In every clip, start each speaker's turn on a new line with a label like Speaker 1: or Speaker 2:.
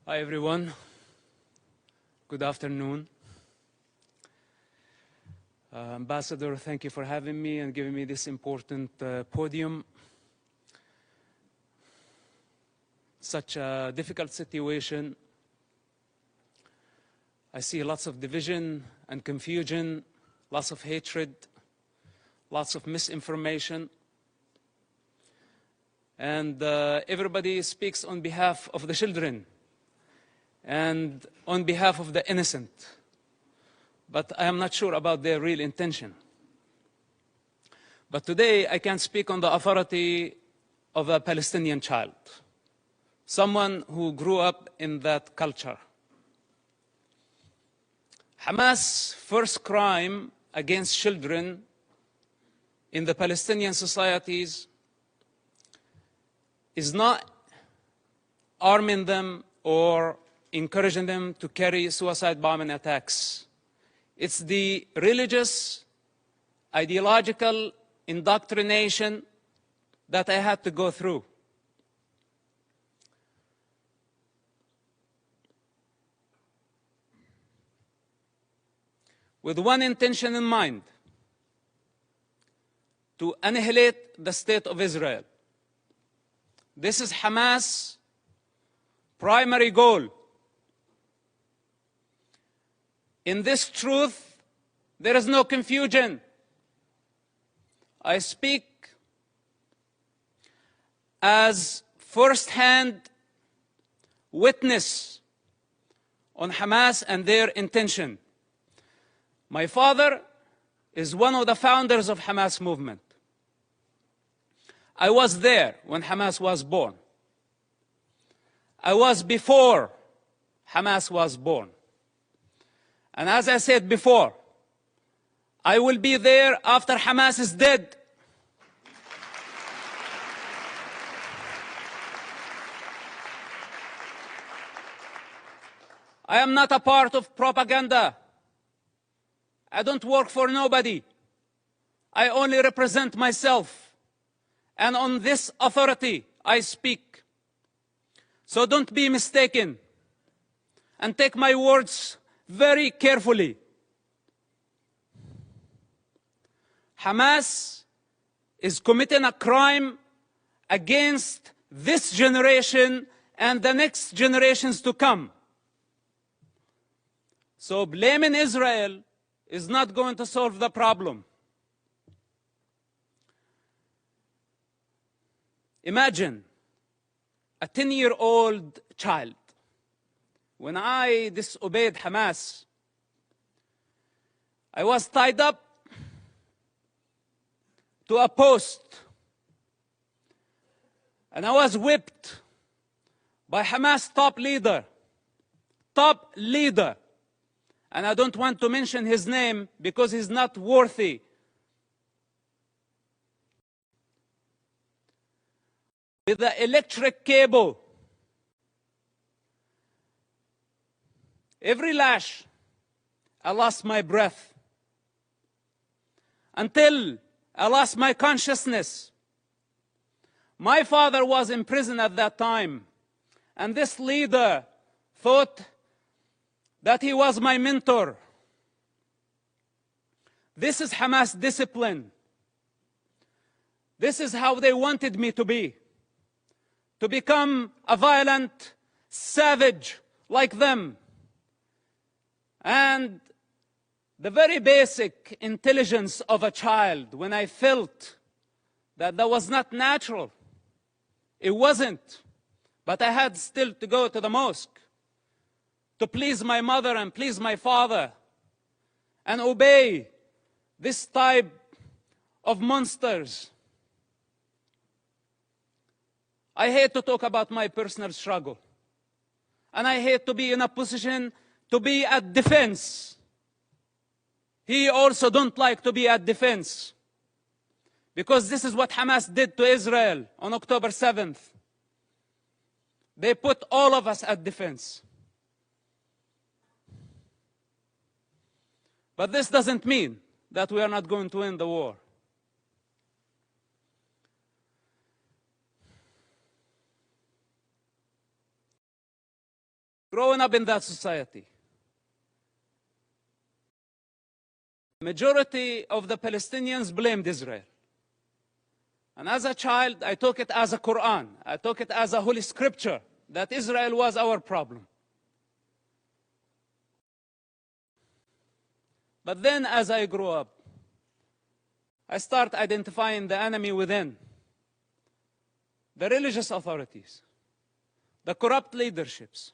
Speaker 1: Hi, everyone. Good afternoon. Ambassador, thank you for having me and giving me this important podium. Such a difficult situation. I see lots of division and confusion, lots of hatred, lots of misinformation. And everybody speaks on behalf of the children and on behalf of the innocent. But I am not sure about their real intention. But today I can speak on the authority of a Palestinian child, someone who grew up in that culture. Hamas' first crime against children in the Palestinian societies is not arming them or encouraging them to carry suicide bombing attacks. It's the religious, ideological indoctrination that I had to go through. With one intention in mind: to annihilate the state of Israel. This is Hamas' primary goal. In this truth, there is no confusion. I speak as first-hand witness on Hamas and their intention. My father is one of the founders of Hamas movement. I was there when Hamas was born. I was before Hamas was born. And as I said before, I will be there after Hamas is dead. I am not a part of propaganda. I don't work for nobody. I only represent myself. And on this authority, I speak. So don't be mistaken. And take my words very carefully. Hamas is committing a crime against this generation and the next generations to come. So blaming Israel is not going to solve the problem. Imagine a 10-year-old child. When I disobeyed Hamas, I was tied up to a post and I was whipped by Hamas top leader. And I don't want to mention his name because he's not worthy. With the electric cable. Every lash, I lost my breath. Until I lost my consciousness. My father was in prison at that time. And this leader thought that he was my mentor. This is Hamas discipline. This is how they wanted me to be. To become a violent savage like them. And the very basic intelligence of a child, when I felt that was not natural, it wasn't. But I had still to go to the mosque to please my mother and please my father and obey this type of monsters. I hate to talk about my personal struggle. And I hate to be in a position to be at defense. He also don't like to be at defense. Because this is what Hamas did to Israel on October 7th. They put all of us at defense. But this doesn't mean that we are not going to win the war. growing up in that society, majority of the Palestinians blamed Israel. And as a child, I took it as a Quran. I took it as a holy scripture that Israel was our problem. But then as I grew up, I start identifying the enemy within. The religious authorities, the corrupt leaderships,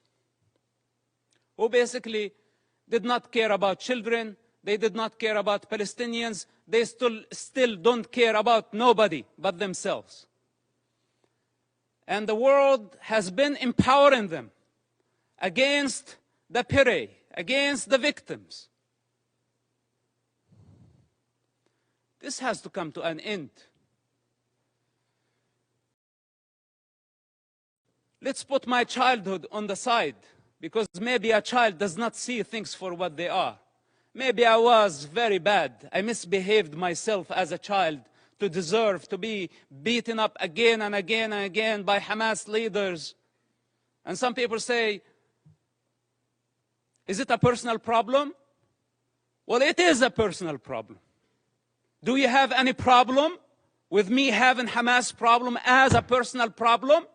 Speaker 1: who basically did not care about children, they did not care about Palestinians, they still don't care about nobody but themselves. And the world has been empowering them against the prey, against the victims. This has to come to an end. Let's put my childhood on the side, because maybe a child does not see things for what they are. Maybe I was very bad. I misbehaved myself as a child to deserve to be beaten up again and again and again by Hamas leaders. And some people say, is it a personal problem? Well, it is a personal problem. Do you have any problem with me having Hamas problem as a personal problem?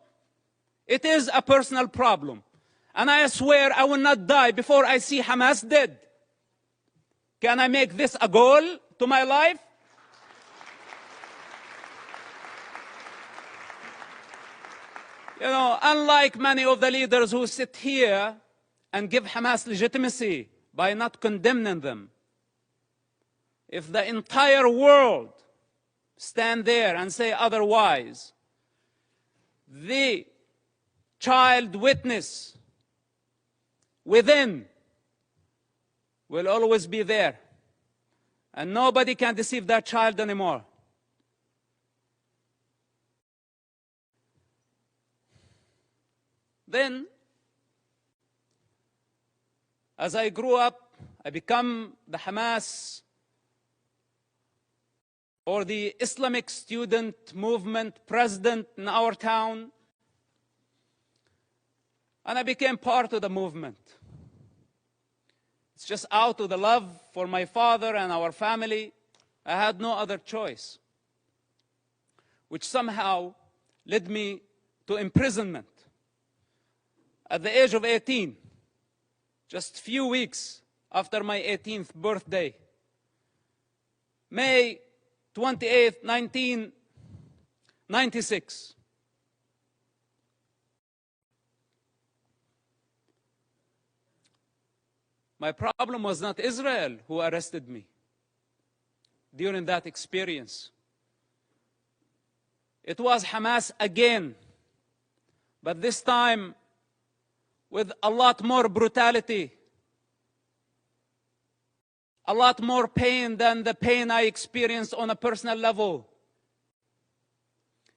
Speaker 1: It is a personal problem. And I swear I will not die before I see Hamas dead. Can I make this a goal to my life? You know, unlike many of the leaders who sit here and give Hamas legitimacy by not condemning them, if the entire world stand there and say otherwise, the child witness within will always be there. And nobody can deceive that child anymore. Then, as I grew up, I become the Hamas or the Islamic student movement president in our town. And I became part of the movement. It's just out of the love for my father and our family. I had no other choice, which somehow led me to imprisonment at the age of 18, just a few weeks after my 18th birthday. May 28, 1996. My problem was not Israel who arrested me during that experience. It was Hamas again, but this time with a lot more brutality, a lot more pain than the pain I experienced on a personal level.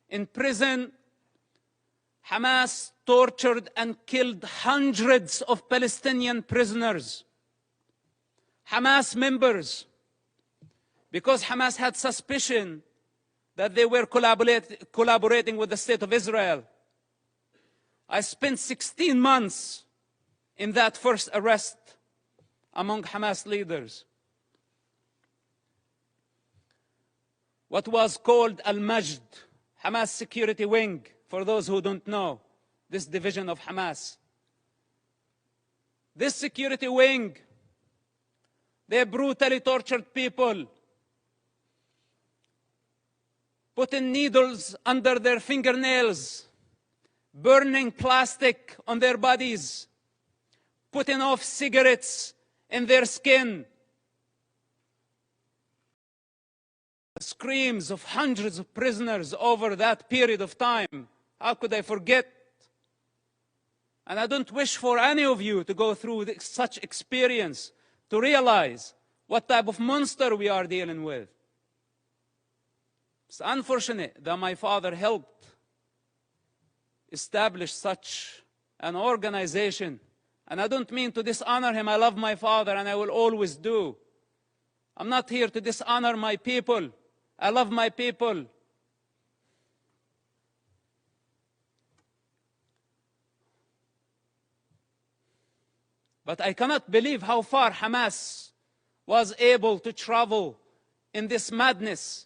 Speaker 1: In prison, Hamas tortured and killed hundreds of Palestinian prisoners, Hamas members, because Hamas had suspicion that they were collaborating with the State of Israel. I spent 16 months in that first arrest among Hamas leaders. What was called Al-Majd, Hamas security wing, for those who don't know, this division of Hamas. This security wing, they brutally tortured people, putting needles under their fingernails, burning plastic on their bodies, putting off cigarettes in their skin. The screams of hundreds of prisoners over that period of time. How could I forget? And I don't wish for any of you to go through such experience to realize what type of monster we are dealing with. It's unfortunate that my father helped establish such an organization. And I don't mean to dishonor him. I love my father and I will always do. I'm not here to dishonor my people. I love my people. But I cannot believe how far Hamas was able to travel in this madness,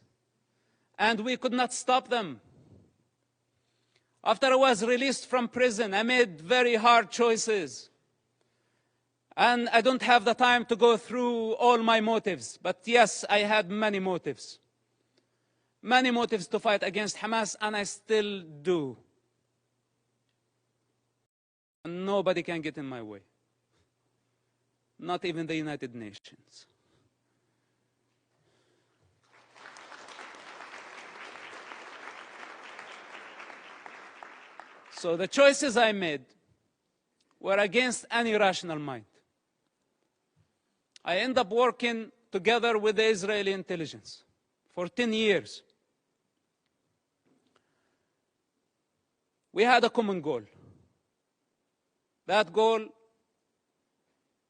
Speaker 1: and we could not stop them. After I was released from prison, I made very hard choices. And I don't have the time to go through all my motives. But yes, I had many motives. Many motives to fight against Hamas, and I still do. And nobody can get in my way. Not even the United Nations. So the choices I made were against any rational mind. I ended up working together with the Israeli intelligence for 10 years. We had a common goal. That goal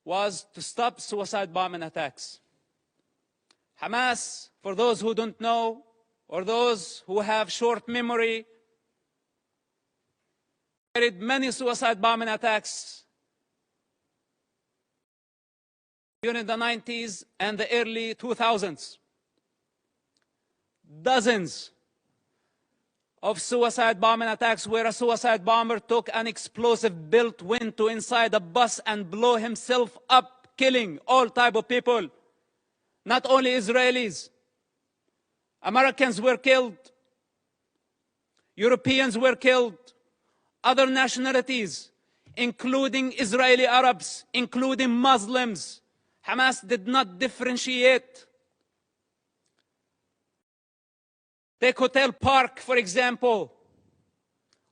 Speaker 1: was to stop suicide bombing attacks. Hamas, for those who don't know, or those who have short memory, carried many suicide bombing attacks during the 90s and the early 2000s. Dozens of suicide bombing attacks where a suicide bomber took an explosive built went inside a bus and blew himself up, killing all type of people. Not only Israelis. Americans were killed. Europeans were killed. Other nationalities, including Israeli Arabs, including Muslims. Hamas did not differentiate. Take Hotel Park, for example.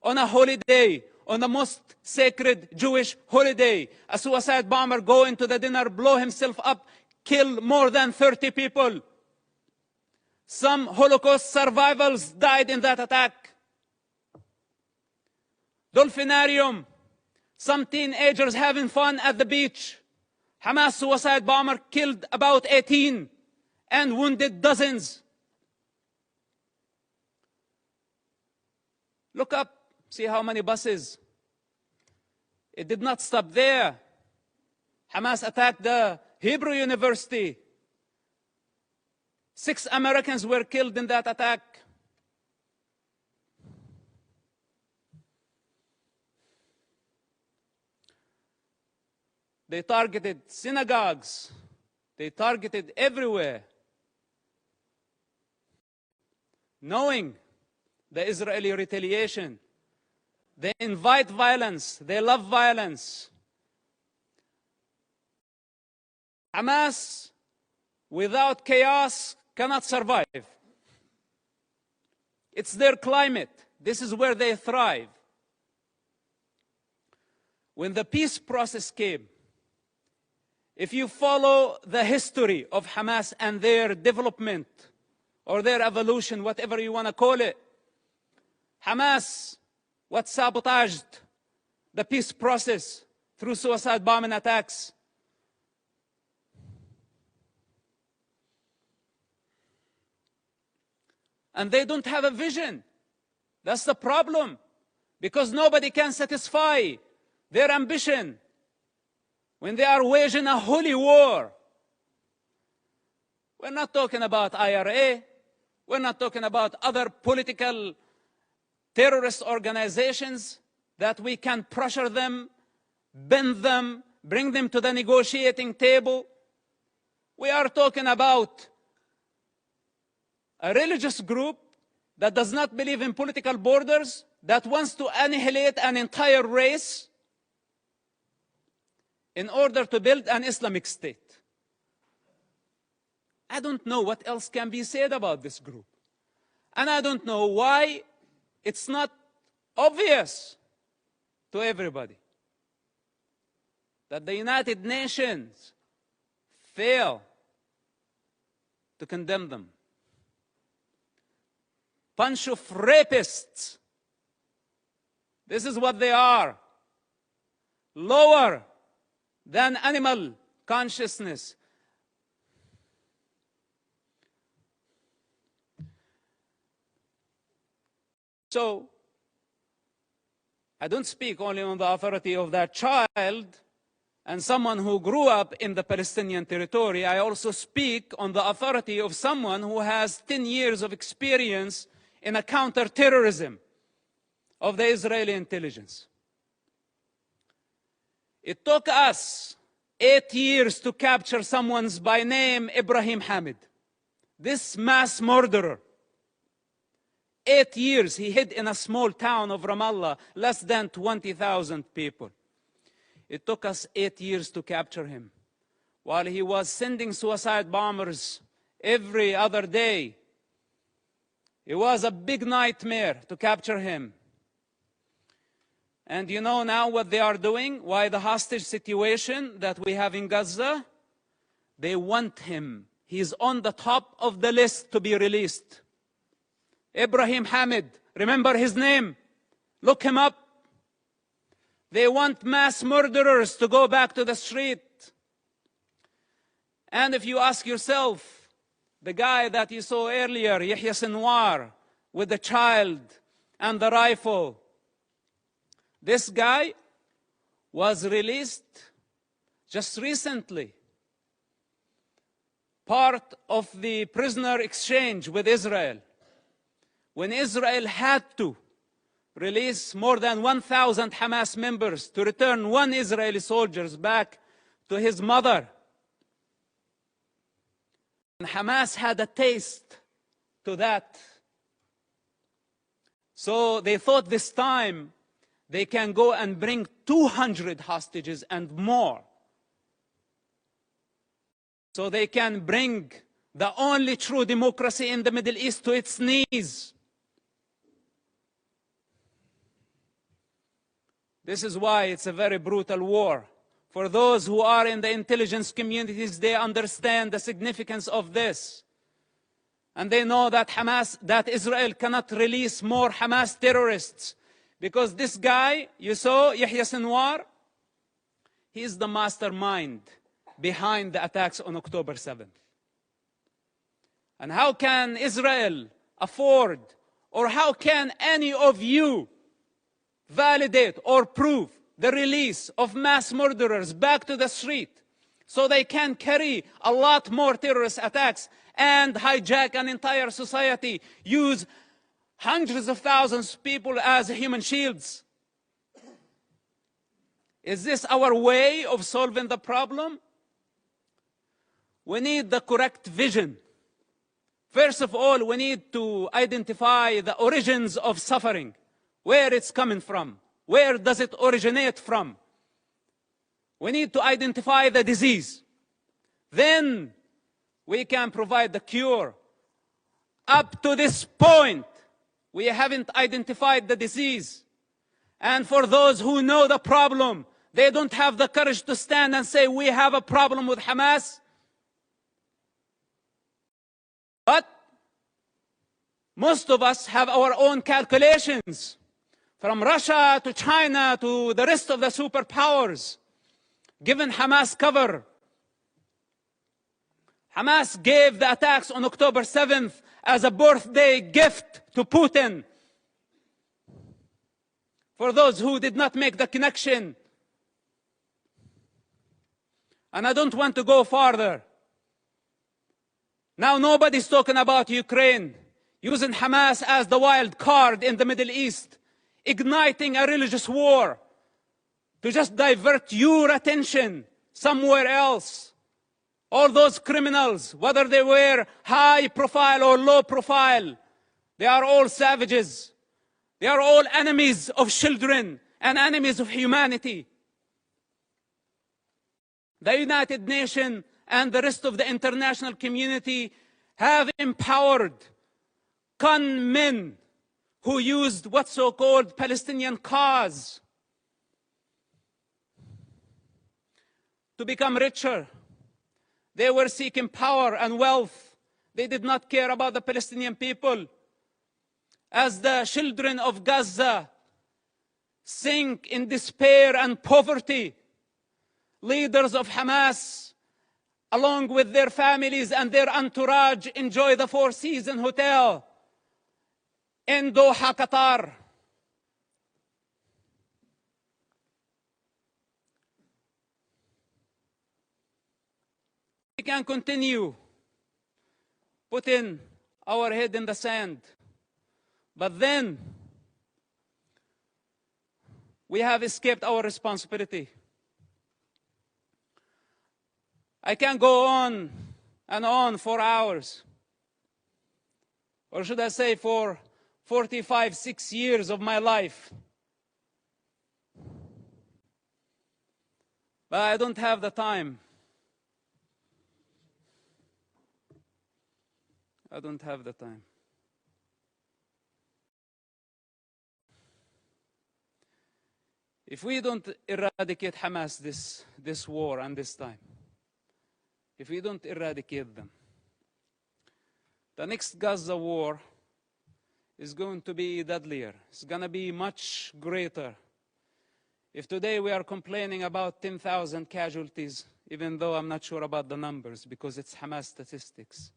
Speaker 1: On a holiday, on the most sacred Jewish holiday, a suicide bomber go into the dinner, blow himself up, kill more than 30 people. Some Holocaust survivors died in that attack. Dolphinarium, some teenagers having fun at the beach. Hamas suicide bomber killed about 18 and wounded dozens. Look up, see how many buses. It did not stop there. Hamas attacked the Hebrew University. 6 Americans were killed in that attack. They targeted synagogues. They targeted everywhere. Knowing the Israeli retaliation, they invite violence. They love violence. Hamas, without chaos, cannot survive. It's their climate. This is where they thrive. When the peace process came, if you follow the history of Hamas and their development or their evolution, whatever you want to call it, Hamas, what sabotaged the peace process through suicide bombing attacks. And they don't have a vision. That's the problem. Because nobody can satisfy their ambition when they are waging a holy war. We're not talking about IRA. We're not talking about other political terrorist organizations that we can pressure them, bend them, bring them to the negotiating table. We are talking about a religious group that does not believe in political borders, that wants to annihilate an entire race in order to build an Islamic state. I don't know what else can be said about this group. And I don't know why it's not obvious to everybody that the United Nations fail to condemn them. Bunch of rapists. This is what they are. Lower than animal consciousness. So, I don't speak only on the authority of that child, and someone who grew up in the Palestinian territory, I also speak on the authority of someone who has 10 years of experience in a counterterrorism of the Israeli intelligence. It took us 8 years to capture someone by name Ibrahim Hamid. This mass murderer, 8 years he hid in a small town of Ramallah, less than 20,000 people. It took us 8 years to capture him, while he was sending suicide bombers every other day. It was a big nightmare to capture him. And you know now what they are doing? Why the hostage situation that we have in Gaza? They want him. He's on the top of the list to be released. Ibrahim Hamid, remember his name? Look him up. They want mass murderers to go back to the street. And if you ask yourself, the guy that you saw earlier, Yahya Sinwar, with the child and the rifle, this guy was released just recently, part of the prisoner exchange with Israel, when Israel had to release more than 1,000 Hamas members to return one Israeli soldier back to his mother. And Hamas had a taste to that. So they thought this time they can go and bring 200 hostages and more. So they can bring the only true democracy in the Middle East to its knees. This is why it's a very brutal war. For those who are in the intelligence communities, they understand the significance of this. And they know that that Israel cannot release more Hamas terrorists. Because this guy, you saw, Yahya Sinwar, he is the mastermind behind the attacks on October 7th. And how can Israel afford, or how can any of you validate or prove the release of mass murderers back to the street so they can carry a lot more terrorist attacks and hijack an entire society, use hundreds of thousands of people as human shields? Is this our way of solving the problem? We need the correct vision. First of all, we need to identify the origins of suffering, where it's coming from. Where does it originate from? We need to identify the disease. Then we can provide the cure. Up to this point, we haven't identified the disease. And for those who know the problem, they don't have the courage to stand and say, we have a problem with Hamas. But most of us have our own calculations. From Russia to China to the rest of the superpowers, given Hamas cover. Hamas gave the attacks on October 7th as a birthday gift to Putin. For those who did not make the connection. And I don't want to go farther. Now nobody's talking about Ukraine, using Hamas as the wild card in the Middle East, igniting a religious war to just divert your attention somewhere else. All those criminals, whether they were high profile or low profile, they are all savages. They are all enemies of children and enemies of humanity. The United Nations and the rest of the international community have empowered con men who used what's so-called Palestinian cause to become richer. They were seeking power and wealth. They did not care about the Palestinian people. As the children of Gaza sink in despair and poverty, leaders of Hamas, along with their families and their entourage, enjoy the Four Seasons Hotel in Doha, Qatar. can continue putting our head in the sand, but then we have escaped our responsibility. I can go on and on for hours, or should I say for 45, 6 years of my life. But I don't have the time. I don't have the time. If we don't eradicate Hamas this war and this time, if we don't eradicate them, the next Gaza war is going to be deadlier. It's going to be much greater. If today we are complaining about 10,000 casualties, even though I'm not sure about the numbers because it's Hamas statistics,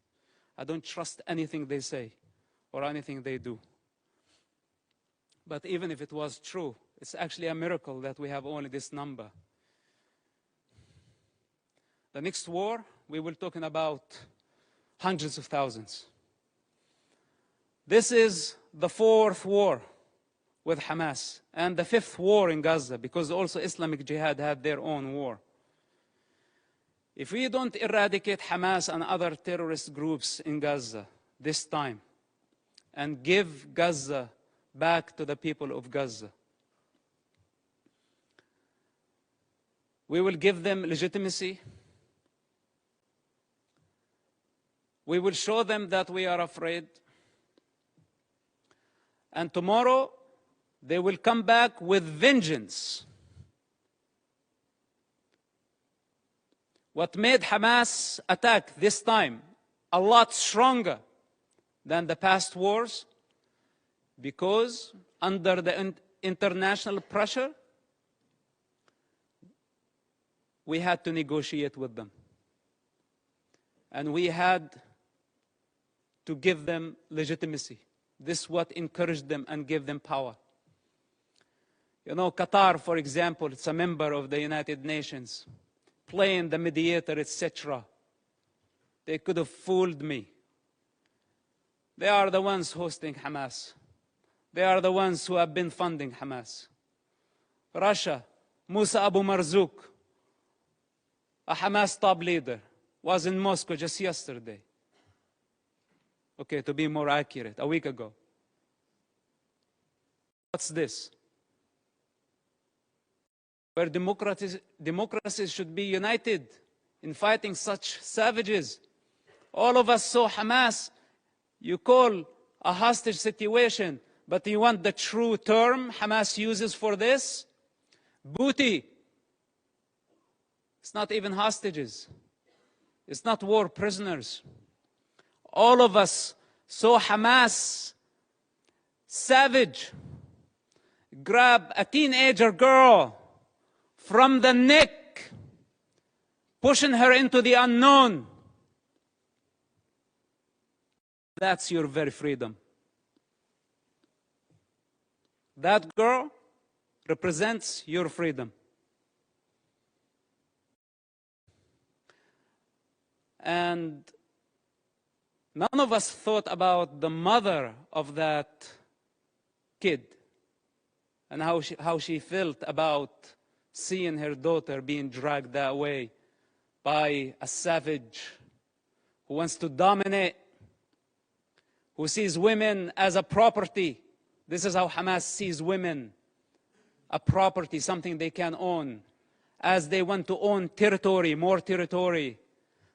Speaker 1: I don't trust anything they say or anything they do. But even if it was true, it's actually a miracle that we have only this number. The next war, we will be talking about hundreds of thousands. This is the 4th war with Hamas and the 5th war in Gaza, because also Islamic Jihad had their own war. If we don't eradicate Hamas and other terrorist groups in Gaza this time and give Gaza back to the people of Gaza, we will give them legitimacy. We will show them that we are afraid. And tomorrow, they will come back with vengeance. What made Hamas attack this time a lot stronger than the past wars, because under the international pressure, we had to negotiate with them. And we had to give them legitimacy. This is what encouraged them and gave them power. You know, Qatar, for example, it's a member of the United Nations, playing the mediator, etc. They could have fooled me. They are the ones hosting Hamas. They are the ones who have been funding Hamas. Russia, Musa Abu Marzouk, a Hamas top leader, was in Moscow just yesterday. Okay, to be more accurate, a week ago. What's this? Where democracies should be united in fighting such savages. All of us saw Hamas. You call a hostage situation, but you want the true term Hamas uses for this? Booty. It's not even hostages. It's not war prisoners. All of us saw Hamas, savage, grab a teenager girl from the neck, pushing her into the unknown. That's your very freedom. That girl represents your freedom. And none of us thought about the mother of that kid and how she felt about seeing her daughter being dragged that way by a savage who wants to dominate, who sees women as a property. This is how Hamas sees women, a property, something they can own. As they want to own territory, more territory,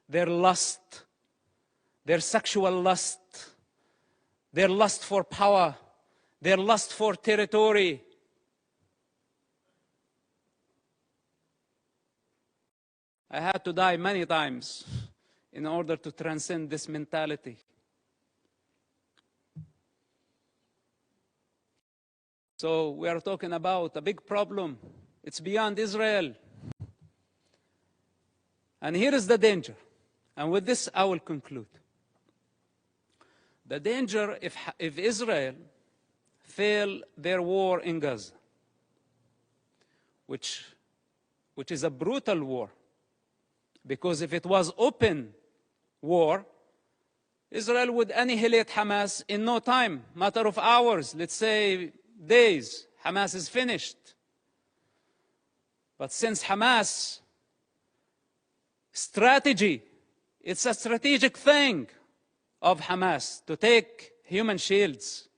Speaker 1: their lust, their sexual lust, their lust for power, their lust for territory. I had to die many times in order to transcend this mentality. So we are talking about a big problem. It's beyond Israel. And here is the danger. And with this, I will conclude. The danger if Israel fail their war in Gaza, which is a brutal war, Because if it was open war, Israel would annihilate Hamas in no time, matter of hours, let's say days. Hamas is finished. But since Hamas strategy, it's a strategic thing of Hamas to take human shields.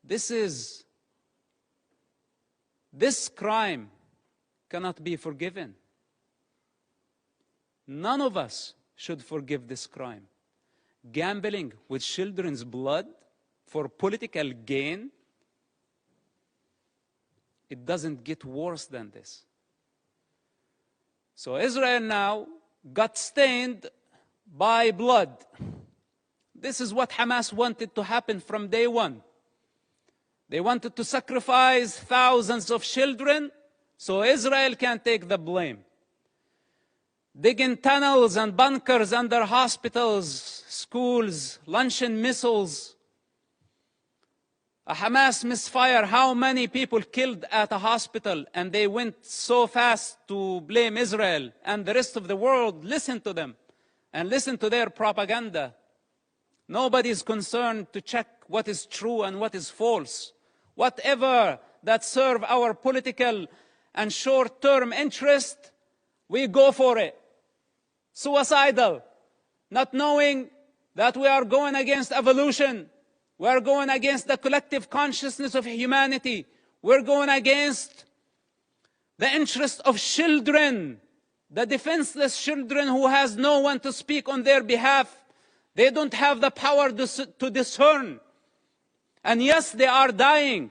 Speaker 1: This crime cannot be forgiven. None of us should forgive this crime. Gambling with children's blood for political gain, it doesn't get worse than this. So Israel now got stained by blood. This is what Hamas wanted to happen from day one. They wanted to sacrifice thousands of children so Israel can take the blame. Digging tunnels and bunkers under hospitals, schools, launching missiles. A Hamas misfire, how many people killed at a hospital, and they went so fast to blame Israel, and the rest of the world listened to them and listened to their propaganda. Nobody is concerned to check what is true and what is false. Whatever that serve our political and short-term interest, we go for it. Suicidal, not knowing that we are going against evolution. We are going against the collective consciousness of humanity. We're going against the interest of children, the defenseless children who has no one to speak on their behalf. They don't have the power to discern. And yes, they are dying.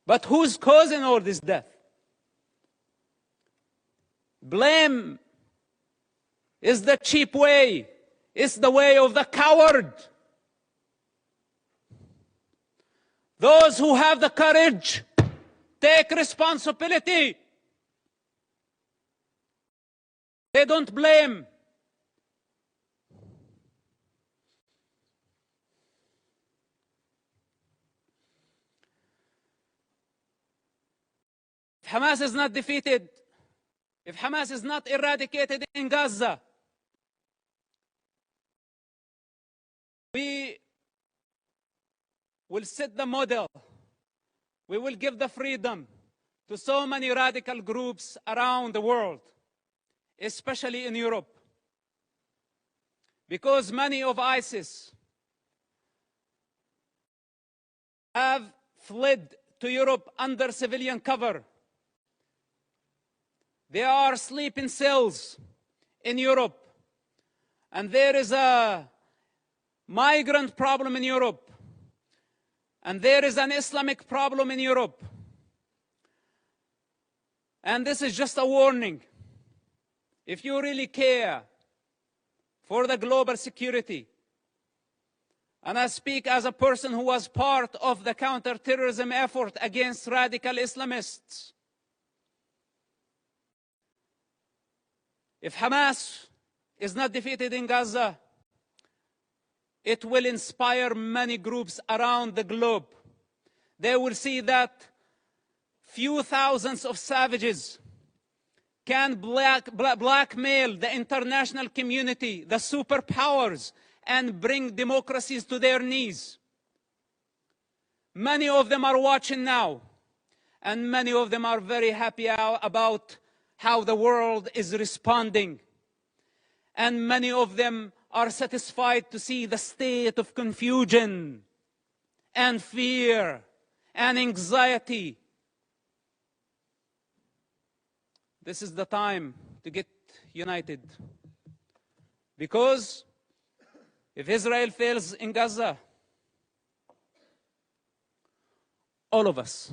Speaker 1: But who's causing all this death? Blame is the cheap way. It's the way of the coward. Those who have the courage, take responsibility. They don't blame. If Hamas is not defeated, if Hamas is not eradicated in Gaza, we will set the model. We will give the freedom to so many radical groups around the world, especially in Europe. Because many of ISIS have fled to Europe under civilian cover. They are sleeping cells in Europe. And there is a migrant problem in Europe. And there is an Islamic problem in Europe. And this is just a warning. If you really care for the global security, and I speak as a person who was part of the counterterrorism effort against radical Islamists, if Hamas is not defeated in Gaza, it will inspire many groups around the globe. They will see that few thousands of savages can blackmail the international community, the superpowers, and bring democracies to their knees. Many of them are watching now, and many of them are very happy about how the world is responding. And many of them are satisfied to see the state of confusion and fear and anxiety. This is the time to get united. Because if Israel fails in Gaza, all of us,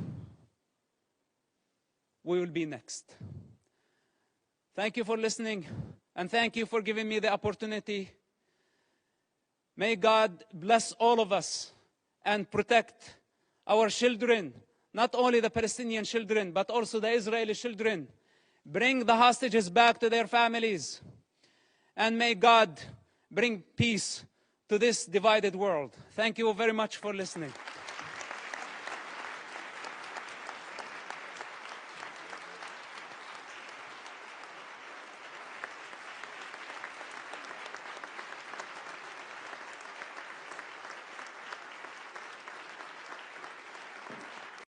Speaker 1: we will be next. Thank you for listening, and thank you for giving me the opportunity. May God bless all of us and protect our children, not only the Palestinian children, but also the Israeli children. Bring the hostages back to their families. And may God bring peace to this divided world. Thank you very much for listening.